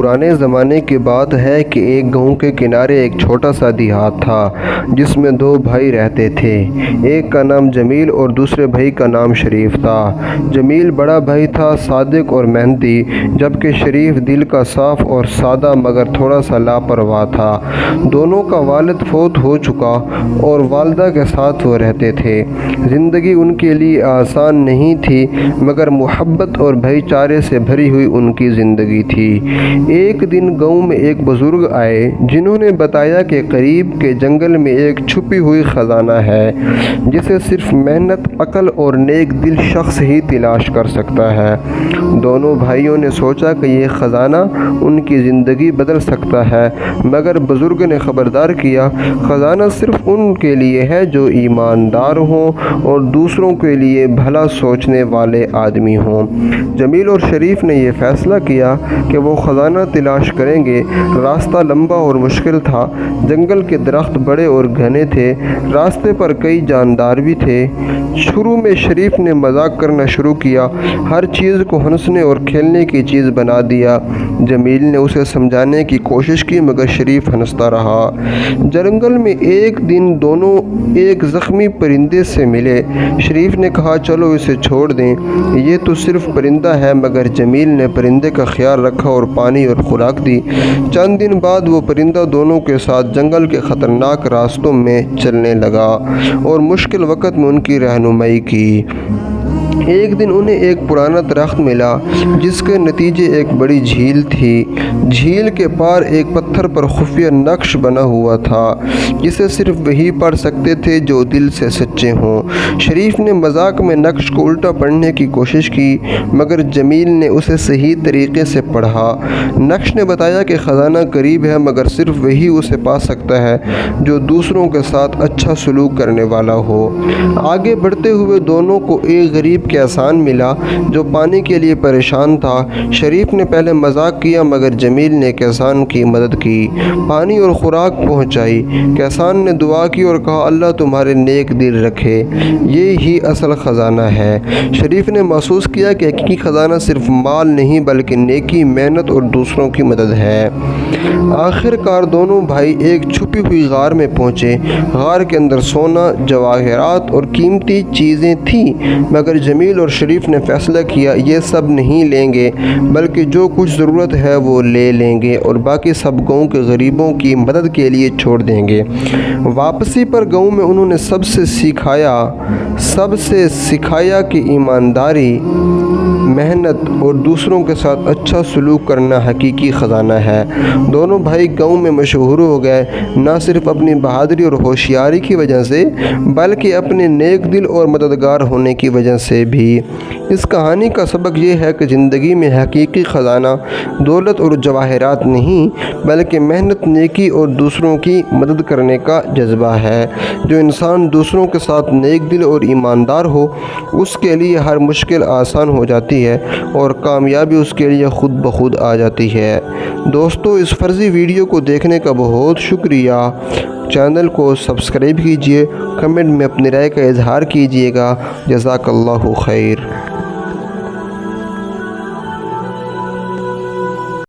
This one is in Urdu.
پرانے زمانے کی بات ہے کہ ایک گاؤں کے کنارے ایک چھوٹا سا دیہات تھا جس میں دو بھائی رہتے تھے۔ ایک کا نام جمیل اور دوسرے بھائی کا نام شریف تھا۔ جمیل بڑا بھائی تھا، صادق اور محنتی، جبکہ شریف دل کا صاف اور سادہ مگر تھوڑا سا لاپرواہ تھا۔ دونوں کا والد فوت ہو چکا اور والدہ کے ساتھ وہ رہتے تھے۔ زندگی ان کے لیے آسان نہیں تھی مگر محبت اور بھائی چارے سے بھری ہوئی ان کی زندگی تھی۔ ایک دن گاؤں میں ایک بزرگ آئے جنہوں نے بتایا کہ قریب کے جنگل میں ایک چھپی ہوئی خزانہ ہے جسے صرف محنت، عقل اور نیک دل شخص ہی تلاش کر سکتا ہے۔ دونوں بھائیوں نے سوچا کہ یہ خزانہ ان کی زندگی بدل سکتا ہے، مگر بزرگ نے خبردار کیا، خزانہ صرف ان کے لیے ہے جو ایماندار ہوں اور دوسروں کے لیے بھلا سوچنے والے آدمی ہوں۔ جمیل اور شریف نے یہ فیصلہ کیا کہ وہ خزانہ تلاش کریں گے۔ راستہ لمبا اور مشکل تھا، جنگل کے درخت بڑے اور گھنے تھے، راستے پر کئی جاندار بھی تھے۔ شروع میں شریف نے مذاق کرنا شروع کیا، ہر چیز کو ہنسنے اور کھیلنے کی چیز بنا دیا۔ جمیل نے اسے سمجھانے کی کوشش کی مگر شریف ہنستا رہا۔ جنگل میں ایک دن دونوں ایک زخمی پرندے سے ملے۔ شریف نے کہا، چلو اسے چھوڑ دیں، یہ تو صرف پرندہ ہے، مگر جمیل نے پرندے کا خیال رکھا اور پانی اور خوراک دی۔ چند دن بعد وہ پرندہ دونوں کے ساتھ جنگل کے خطرناک راستوں میں چلنے لگا اور مشکل وقت میں ان کی رہنمائی کی۔ ایک دن انہیں ایک پرانا درخت ملا جس کے نیچے ایک بڑی جھیل تھی۔ جھیل کے پار ایک پتھر پر خفیہ نقش بنا ہوا تھا جسے صرف وہی پڑھ سکتے تھے جو دل سے سچے ہوں۔ شریف نے مذاق میں نقش کو الٹا پڑھنے کی کوشش کی مگر جمیل نے اسے صحیح طریقے سے پڑھا۔ نقش نے بتایا کہ خزانہ قریب ہے مگر صرف وہی اسے پا سکتا ہے جو دوسروں کے ساتھ اچھا سلوک کرنے والا ہو۔ آگے بڑھتے ہوئے دونوں کو ایک غریب کسان ملا جو پانی کے لیے پریشان تھا۔ شریف نے پہلے مذاق کیا مگر جمیل نے کسان کی مدد کی، پانی اور خوراک پہنچائی۔ کسان نے دعا کی اور کہا، اللہ تمہارے نیک دل رکھے، یہ ہی اصل خزانہ ہے۔ شریف نے محسوس کیا کہ حقیقی خزانہ صرف مال نہیں بلکہ نیکی، محنت اور دوسروں کی مدد ہے۔ آخر کار دونوں بھائی ایک چھپی ہوئی غار میں پہنچے۔ غار کے اندر سونا، جواہرات اور قیمتی چیزیں تھیں مگر جمیل اور شریف نے فیصلہ کیا یہ سب نہیں لیں گے بلکہ جو کچھ ضرورت ہے وہ لے لیں گے اور باقی سب گاؤں کے غریبوں کی مدد کے لیے چھوڑ دیں گے۔ واپسی پر گاؤں میں انہوں نے سب سے سکھایا کہ ایمانداری، محنت اور دوسروں کے ساتھ اچھا سلوک کرنا حقیقی خزانہ ہے۔ دونوں بھائی گاؤں میں مشہور ہو گئے، نہ صرف اپنی بہادری اور ہوشیاری کی وجہ سے بلکہ اپنے نیک دل اور مددگار ہونے کی وجہ سے بھی۔ اس کہانی کا سبق یہ ہے کہ زندگی میں حقیقی خزانہ دولت اور جواہرات نہیں بلکہ محنت، نیکی اور دوسروں کی مدد کرنے کا جذبہ ہے۔ جو انسان دوسروں کے ساتھ نیک دل اور ایماندار ہو اس کے لیے ہر مشکل آسان ہو جاتی ہے اور کامیابی اس کے لیے خود بخود آ جاتی ہے۔ دوستو، اس فرضی ویڈیو کو دیکھنے کا بہت شکریہ۔ چینل کو سبسکرائب کیجیے، کمنٹ میں اپنی رائے کا اظہار کیجیے گا۔ جزاک اللہ خیر۔